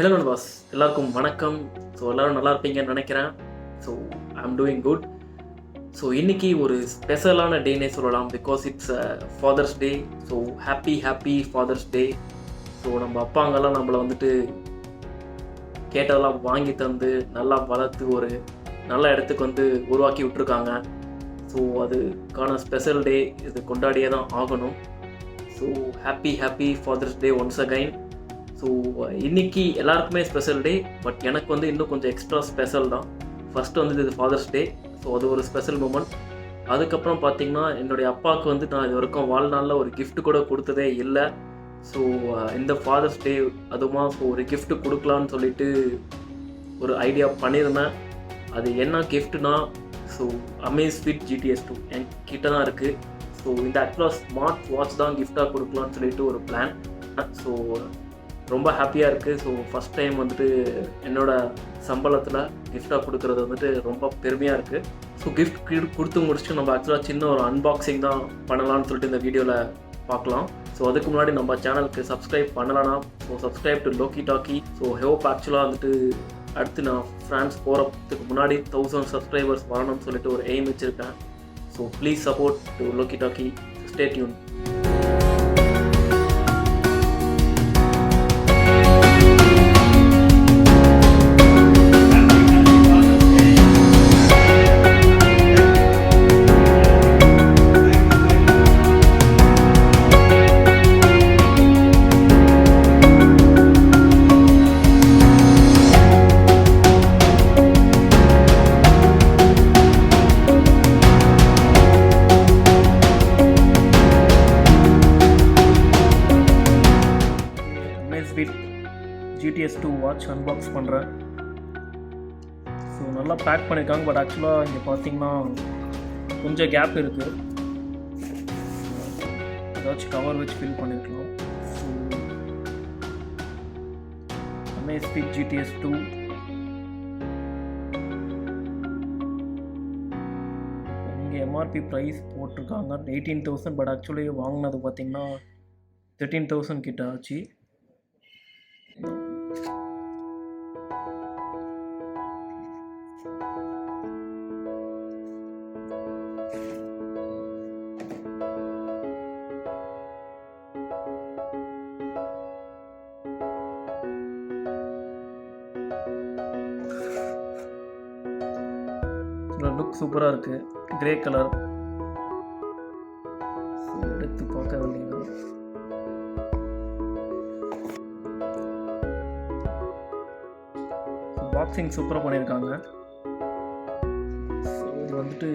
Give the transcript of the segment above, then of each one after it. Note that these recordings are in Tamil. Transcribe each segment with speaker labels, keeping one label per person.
Speaker 1: ஹலோ நண்பாஸ், எல்லாருக்கும் வணக்கம். ஸோ எல்லோரும் நல்லா இருப்பீங்கன்னு நினைக்கிறேன். ஸோ ஐ ஆம் டூயிங் குட். ஸோ இன்றைக்கி ஒரு ஸ்பெஷலான டேனே சொல்லலாம். Because it's Father's Day. So happy Father's Day. So நம்ம அப்பாங்கெல்லாம் நம்மளை வந்துட்டு கேட்டதெல்லாம் வாங்கி தந்து நல்லா வளர்த்து ஒரு நல்ல இடத்துக்கு வந்து உருவாக்கி விட்டுருக்காங்க. ஸோ அதுக்கான ஸ்பெஷல் டே இது கொண்டாடியே தான் ஆகணும். So happy Father's Day once again. So இன்றைக்கி எல்லாருக்குமே ஸ்பெஷல் டே, பட் எனக்கு வந்து இன்னும் கொஞ்சம் எக்ஸ்ட்ரா ஸ்பெஷல் தான். ஃபஸ்ட்டு வந்து இது ஃபாதர்ஸ் டே. ஸோ அது ஒரு ஸ்பெஷல் மூமெண்ட். அதுக்கப்புறம் பார்த்திங்கன்னா என்னுடைய அப்பாவுக்கு வந்து நான் இது வரைக்கும் வாழ்நாளில் ஒரு கிஃப்ட் கூட கொடுத்ததே இல்லை. ஸோ இந்த ஃபாதர்ஸ் டே அதுமா ஸோ ஒரு கிஃப்ட் கொடுக்கலான்னு சொல்லிட்டு ஒரு ஐடியா பண்ணியிருந்தேன். அது என்ன கிஃப்ட்னா, ஸோ AmazeFit GTS2 என் கிட்ட தான் இருக்குது. ஸோ இந்த ஆக்சுவலாக ஸ்மார்ட் வாட்ச் தான் கிஃப்டாக கொடுக்கலான்னு சொல்லிட்டு ஒரு பிளான். ஸோ ரொம்ப ஹாப்பியாக இருக்குது. ஸோ ஃபஸ்ட் டைம் வந்துட்டு என்னோடய சம்பளத்தில் கிஃப்டாக கொடுக்குறது வந்துட்டு ரொம்ப பெருமையாக இருக்குது. ஸோ கிஃப்ட் கொடுத்து முடிச்சுட்டு நம்ம ஆக்சுவலாக சின்ன ஒரு அன்பாக்சிங் தான் பண்ணலான்னு சொல்லிட்டு இந்த வீடியோவில் பார்க்கலாம். ஸோ அதுக்கு முன்னாடி நம்ம சேனலுக்கு சப்ஸ்கிரைப் பண்ணலன்னா so subscribe to Loki Talkie. So hope ஆக்சுவலாக வந்துட்டு அடுத்து நான் ஃப்ரான்ஸ் போகிறதுக்கு முன்னாடி 1000 சப்ஸ்கிரைபர்ஸ் வரணும்னு சொல்லிட்டு ஒரு எய்ம் வச்சுருக்கேன். So please support to Loki Talkie. Stay tune. AmazeFit GTS2 watch unbox பண்ணுறேன். ஸோ நல்லா பேக் பண்ணியிருக்காங்க. பட் ஆக்சுவலாக இங்கே பார்த்தீங்கன்னா கொஞ்சம் கேப் இருக்குது. ஏதாச்சும் கவர் வச்சு ஃபில் பண்ணியிருக்கலாம். ஸோ AmazeFit GTS2 இங்கே எம்ஆர்பி ப்ரைஸ் போட்டிருக்காங்க 18,000. பட் ஆக்சுவலி வாங்கினது பார்த்திங்கன்னா 13,000 கிட்ட ஆச்சு. லுக் சூப்பராக இருக்குது. Grey colour. எடுத்து பார்க்க வேண்டியது. பாக்ஸிங் சூப்பராக பண்ணியிருக்காங்க. ஸோ இது வந்துட்டு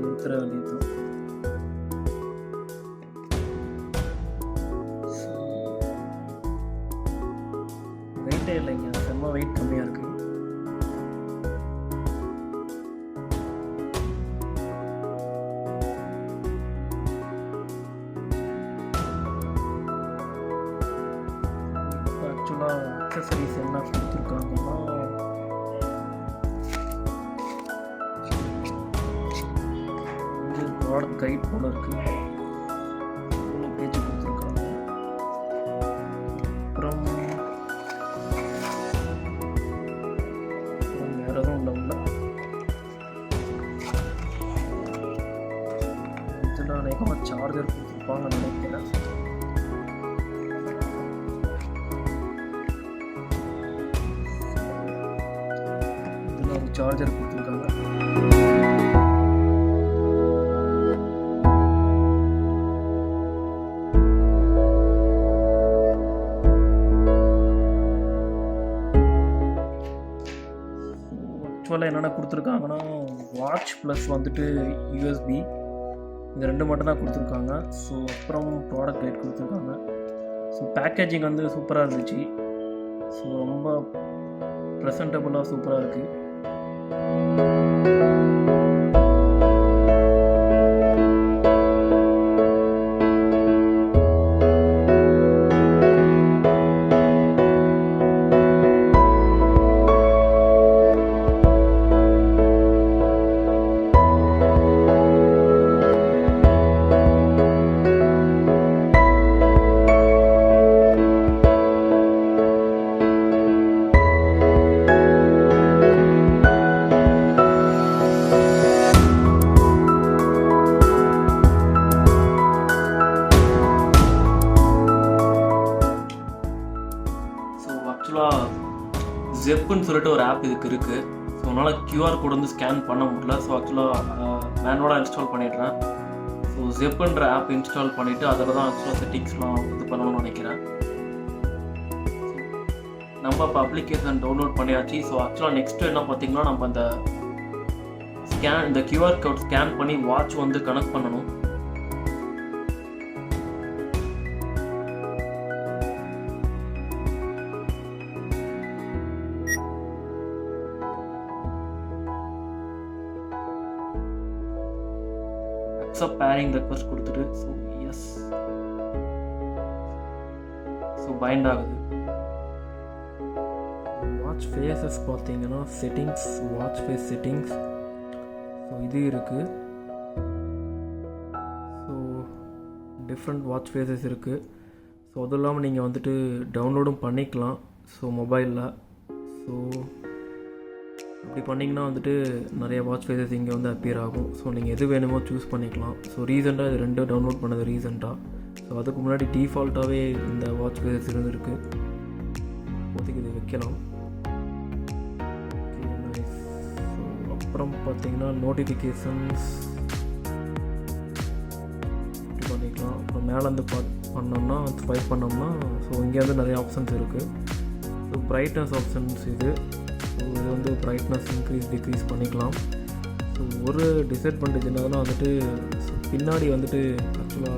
Speaker 1: இருக்கிற வேண்டியது. வெயிட்டே இல்லைங்க, செம்ம வெயிட் கம்மியாக இருக்குது. ஆக்சுவலாக அக்சசரிஸ் என்ன கொடுத்துருக்காங்கன்னா இது ப்ராடக்ட் கைட் போல இருக்குது. பேஜ் கொடுத்துருக்காங்க. அப்புறம் வேறு எதுவும் இல்லை. இதில் அநேகமாக சார்ஜர் கொடுத்துருப்பாங்கன்னு நினைக்கிறேன். சார்ஜர் கொடுத்துருக்காங்க. ஆக்சுவலாக என்னென்ன கொடுத்துருக்காங்கன்னா வாட்ச் ப்ளஸ் வந்துட்டு யூஎஸ்பி இந்த ரெண்டு மட்டும் தான் கொடுத்துருக்காங்க. ஸோ அப்புறம் ப்ராடக்ட் கைட் கொடுத்துருக்காங்க. ஸோ பேக்கேஜிங் வந்து சூப்பராக இருந்துச்சு. ஸோ ரொம்ப ப்ரெசன்டபுளாக சூப்பராக இருக்குது. ஜெப்புன்னு சொல்லிட்டு ஒரு ஆப் இதுக்கு இருக்குது. ஸோ அதனால் QR கோட் வந்து ஸ்கேன் பண்ண முடியல. ஸோ ஆக்சுவலாக மேனுவலாக இன்ஸ்டால் பண்ணிடுறேன். ஸோ ஜெப்புன்ற ஆப் இன்ஸ்டால் பண்ணிவிட்டு அதில் தான் ஆக்சுவலாக செட்டிங்ஸ்லாம் இது பண்ணணும்னு நினைக்கிறேன். நம்ம இப்போ அப்ளிகேஷன் டவுன்லோட் பண்ணியாச்சு. ஸோ ஆக்சுவலாக நெக்ஸ்ட்டு என்ன பார்த்தீங்கன்னா, நம்ம இந்த QR கோட் ஸ்கேன் பண்ணி வாட்ச் வந்து கனெக்ட் பண்ணணும். அக்செப்ட் பேரிங் ரெக்வெஸ்ட் கொடுத்துட்டு ஸோ எஸ், ஸோ பைண்ட் ஆகுது. வாட்ச் ஃபேஸஸ் பார்த்தீங்கன்னா settings, watch face settings, so இது இருக்குது. ஸோ டிஃப்ரெண்ட் வாட்ச் ஃபேஸஸ் இருக்குது. ஸோ அதுவும் இல்லாமல் நீங்கள் வந்துட்டு டவுன்லோடும் பண்ணிக்கலாம் ஸோ மொபைலில். ஸோ அப்படி பண்ணிங்கன்னா வந்துட்டு நிறைய வாட்ச் ஃபேஸஸ் இங்கே வந்து அப்பியர் ஆகும். ஸோ நீங்கள் எது வேணுமோ சூஸ் பண்ணிக்கலாம். ஸோ ரீசெண்டாக இது 2 டவுன்லோட் பண்ணது ரீசெண்டாக. ஸோ அதுக்கு முன்னாடி டிஃபால்ட்டாகவே இந்த வாட்ச் ஃபேஸஸ் இருந்துருக்கு. இப்போதைக்கு இது வைக்கலாம். Okay nice. ஸோ அப்புறம் பார்த்தீங்கன்னா நோட்டிஃபிகேஷன்ஸ் இப்படி பண்ணிக்கலாம். அப்புறம் மேலேருந்து பண்ணோம்னா ஸ்வைப் பண்ணோம்னா ஸோ இங்கே வந்து நிறைய ஆப்ஷன்ஸ் இருக்குது. ஸோ பிரைட்னஸ் ஆப்ஷன்ஸ் இது. ஸோ இது வந்து பிரைட்னஸ் இன்க்ரீஸ் டிக்ரீஸ் பண்ணிக்கலாம். ஸோ ஒரு டிஸ்அட்வான்டேஜ் என்னதுன்னா வந்துட்டு பின்னாடி வந்துட்டு ஆக்சுவலாக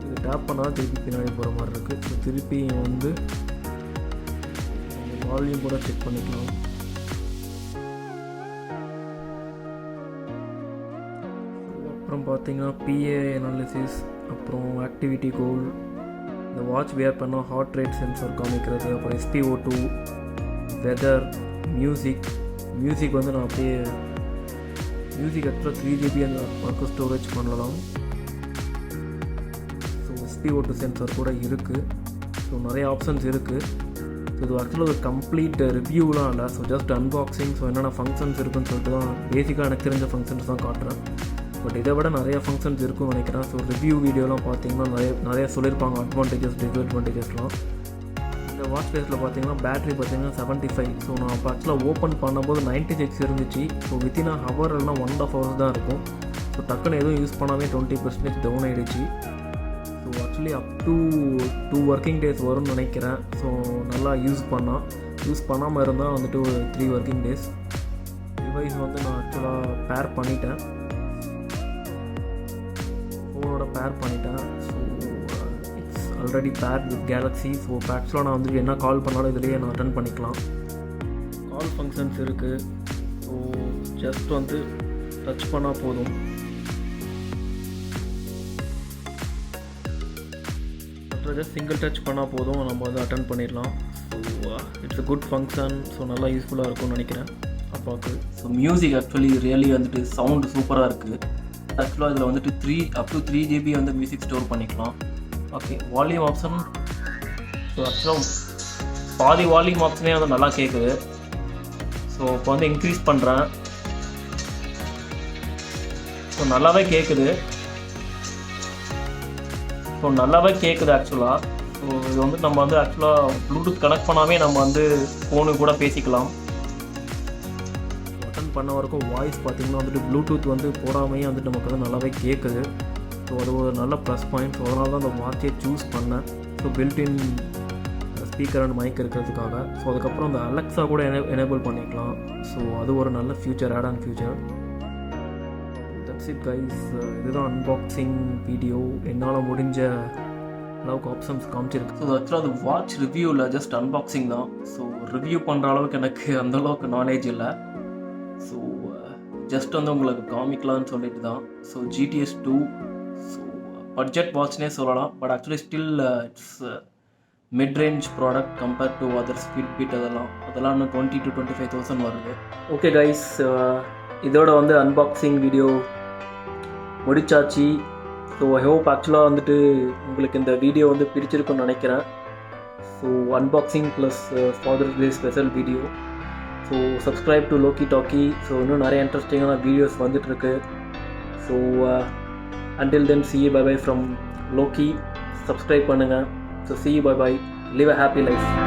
Speaker 1: இது டேப் பண்ணால் திருப்பி பின்னாடி போகிற மாதிரி இருக்குது. ஸோ திருப்பி வந்து வால்யூம் கூட செக் பண்ணிக்கலாம். அப்புறம் பார்த்தீங்கன்னா PA அனாலிசிஸ், அப்புறம் ஆக்டிவிட்டி கோல், இந்த வாட்ச் வேர் பண்ணால் ஹார்ட் ரேட் சென்சார் காமிக்கிறது, அப்புறம் SpO2, வெதர், மியூசிக் வந்து நான் அப்படியே மியூசிக் ஆக்சுவலாக 3 GB அந்த ஒர்க்கு ஸ்டோரேஜ் பண்ணலாம். ஸோ SpO2 சென்சார் கூட இருக்குது. ஸோ நிறைய ஆப்ஷன்ஸ் இருக்குது. ஸோ இது ஆக்சுவலாக ஒரு கம்ப்ளீட் ரிவ்யூலாம் இல்லை. So just unboxing. ஸோ என்னென்ன ஃபங்க்ஷன்ஸ் இருக்குன்னு சொல்லிட்டு தான் பேசிக்காக எனக்கு தெரிஞ்ச ஃபங்க்ஷன்ஸ் தான் காட்டுறேன். பட் இதை விட நிறைய ஃபங்க்ஷன்ஸ் இருக்குன்னு நினைக்கிறேன். ஸோ ரிவ்யூ வீடியோலாம் பார்த்தீங்கன்னா நிறைய சொல்லியிருப்பாங்க அட்வான்டேஜஸ் டிஸ்அட்வான்டேஜஸ்லாம். இந்த வாட்ச் ஃபேஸில் பார்த்தீங்கன்னா பேட்டரி பார்த்தீங்கன்னா 75. ஸோ நான் அப்போ ஆக்சுவலாக ஓப்பன் பண்ணும்போது 96 இருந்துச்சு. ஸோ வித்தின் ஹவர் இல்லைனா 1.5 hours தான் இருக்கும். ஸோ டக்குன்னு எதுவும் யூஸ் பண்ணாமே 20% டவுன் ஆகிடுச்சு. So actually up to 2 working days வரும்னு நினைக்கிறேன். ஸோ நல்லா யூஸ் பண்ணாமல் இருந்தால் வந்துட்டு ஒரு 3 working days. டிவைஸ் வந்து நான் ஆக்சுவலாக பேர் பண்ணிட்டேன். So it's already paired with Galaxy. So ஆக்சுவலாக நான் வந்துட்டு என்ன கால் பண்ணாலும் இதிலேயே நான் அட்டன் பண்ணிக்கலாம். கால் ஃபங்க்ஷன்ஸ் இருக்குது. ஸோ ஜஸ்ட் வந்து டச் பண்ணால் போதும். ஜஸ்ட் சிங்கிள் டச் பண்ணால் போதும், நம்ம வந்து அட்டன் பண்ணிடலாம். So it's a good function. So நல்லா யூஸ்ஃபுல்லாக இருக்கும்னு நினைக்கிறேன் அப்பாவுக்கு. ஸோ மியூசிக் ஆக்சுவலி ரியலி வந்துட்டு சவுண்டு சூப்பராக இருக்குது. ஆக்சுவலாக இதில் வந்துட்டு up to 3 GB வந்து மியூசிக் ஸ்டோர் பண்ணிக்கலாம். Okay, volume option. ஸோ ஆக்சுவலாக பாதி வால்யூம் ஆப்ஷனே வந்து நல்லா கேட்குது. ஸோ இப்போ வந்து இன்க்ரீஸ் பண்ணுறேன். ஸோ நல்லாவே கேட்குது ஆக்சுவலாக. ஸோ இது வந்து நம்ம வந்து ஆக்சுவலாக ப்ளூடூத் கனெக்ட் பண்ணாமே நம்ம வந்து ஃபோனு கூட பேசிக்கலாம். பண்ண வரைக்கும் வாய்ஸ் பார்த்திங்கன்னா வந்துட்டு ப்ளூடூத் வந்து போடாமையே வந்துட்டு நமக்கு வந்து நல்லாவே கேட்குது. ஸோ அது ஒரு நல்ல ப்ளஸ் பாயிண்ட். ஸோ அதனால தான் அந்த வாட்சே சூஸ் பண்ணேன். So built in speaker and mic இருக்கிறதுக்காக. ஸோ அதுக்கப்புறம் அந்த அலெக்ஸா கூட எனேபிள் பண்ணிக்கலாம். ஸோ அது ஒரு நல்ல feature, add on feature. That's it guys. இதுதான் அன்பாக்சிங் வீடியோ. என்னால் முடிஞ்ச அளவுக்கு ஆப்ஷன்ஸ் காமிச்சிருக்கு. ஸோ ஆக்சுவலாக அது வாட்ச் ரிவ்யூவில் ஜஸ்ட் அன்பாக்சிங் தான். ஸோ ரிவ்யூ பண்ணுற அளவுக்கு எனக்கு அந்தளவுக்கு நாலேஜ் இல்லை. ஸோ ஜஸ்ட் வந்து உங்களுக்கு காமிக்கலான்னு சொல்லிட்டு தான். ஸோ GTS2 ஸோ பட்ஜெட் வாட்ச்னே சொல்லலாம். But actually still it's mid range product compared to others Fitbit. அதெல்லாம் இன்னும் 20,000 to 25,000 வருது. ஓகே கைஸ், இதோட வந்து அன்பாக்சிங் வீடியோ முடிச்சாச்சு. ஸோ ஐ ஹோப் ஆக்சுவலாக வந்துட்டு உங்களுக்கு இந்த வீடியோ வந்து பிடிச்சிருக்குன்னு நினைக்கிறேன். So unboxing plus father's day special video. So subscribe to Loki Talkie. So இன்னும் நிறைய இன்ட்ரெஸ்டிங்கான வீடியோஸ் வந்துட்டுருக்கு. So until then see you, bye bye from Loki. Subscribe பண்ணுங்கள். So see you, bye bye. live a happy life.